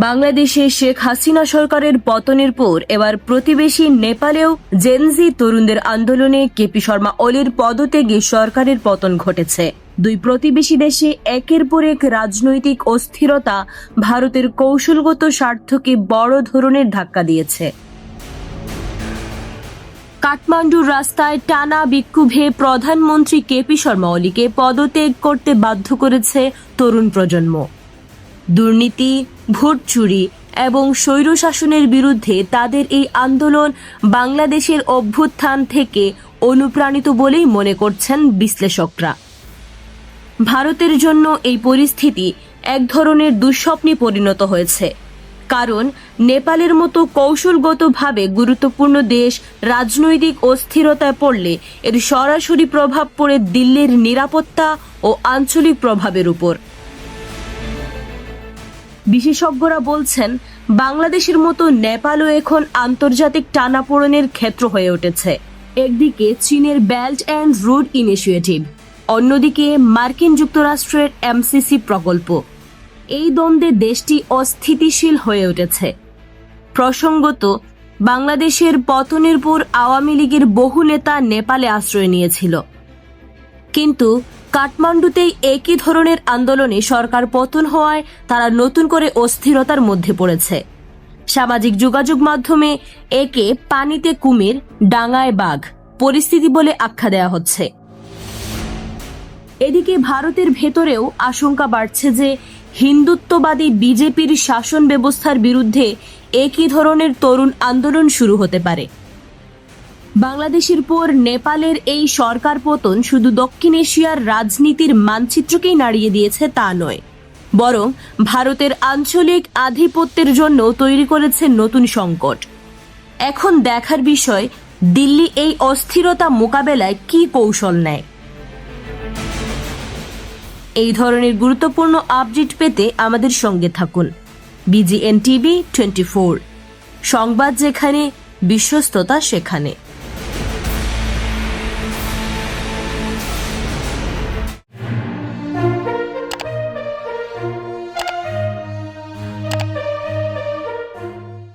বাংলাদেশে শেখ হাসিনা সরকারের পতনের পর এবার প্রতিবেশী নেপালেও জেনজি তরুণদের আন্দোলনে কেপি শর্মা ওলির পদত্যাগে সরকারের পতন ঘটেছে। দুই প্রতিবেশী দেশে একের পর এক রাজনৈতিক অস্থিরতা ভারতের কৌশলগত স্বার্থকে বড় ধরনের ধাক্কা দিয়েছে। কাঠমান্ডুর রাস্তায় টানা বিক্ষোভে প্রধানমন্ত্রী কেপি শর্মা ওলিকে পদত্যাগ করতে বাধ্য করেছে তরুণ প্রজন্ম। দুর্নীতি, ভোট চুরি এবং স্বৈরশাসনের বিরুদ্ধে তাদের এই আন্দোলন বাংলাদেশের অভ্যুত্থান থেকে অনুপ্রাণিত বলেই মনে করছেন বিশ্লেষকরা। ভারতের জন্য এই পরিস্থিতি এক ধরনের দুঃস্বপ্নে পরিণত হয়েছে, কারণ নেপালের মতো কৌশলগতভাবে গুরুত্বপূর্ণ দেশ রাজনৈতিক অস্থিরতায় পড়লে এর সরাসরি প্রভাব পড়ে দিল্লির নিরাপত্তা ও আঞ্চলিক প্রভাবের উপর। বিশেষজ্ঞরা বলছেন, বাংলাদেশের মতো নেপালও এখন আন্তর্জাতিক টানাপোড়েনের ক্ষেত্র হয়ে উঠেছে। একদিকে চীনের বেল্ট অ্যান্ড রোড ইনিশিয়েটিভ, অন্যদিকে মার্কিন যুক্তরাষ্ট্রের এমসিসি প্রকল্প। এই দ্বন্দ্বে দেশটি অস্থিতিশীল হয়ে উঠেছে। প্রসঙ্গত, বাংলাদেশের পতনের পর আওয়ামী লীগের বহু নেতা নেপালে আশ্রয় নিয়েছিল, কিন্তু কাঠমান্ডুতেই একই ধরনের আন্দোলনে সরকার পতন হওয়ায় তারা নতুন করে অস্থিরতার মধ্যে পড়েছে। সামাজিক যোগাযোগ মাধ্যমে একে পানিতে কুমির, ডাঙায় বাঘ পরিস্থিতি বলে আখ্যা দেওয়া হচ্ছে। এদিকে ভারতের ভেতরেও আশঙ্কা বাড়ছে যে হিন্দুত্ববাদী বিজেপির শাসন ব্যবস্থার বিরুদ্ধে একই ধরনের তরুণ আন্দোলন শুরু হতে পারে। বাংলাদেশের পর নেপালের এই সরকার পতন শুধু দক্ষিণ এশিয়ার রাজনীতির মানচিত্রকেই নাড়িয়ে দিয়েছে তা নয়, বরং ভারতের আঞ্চলিক আধিপত্যের জন্য তৈরি করেছে নতুন সংকট। এখন দেখার বিষয়, দিল্লি এই অস্থিরতা মোকাবেলায় কী কৌশল নেয়। এই ধরনের গুরুত্বপূর্ণ আপডেট পেতে আমাদের সঙ্গে থাকুন। BGN TV 24, সংবাদ যেখানে, বিশ্বস্ততা সেখানে।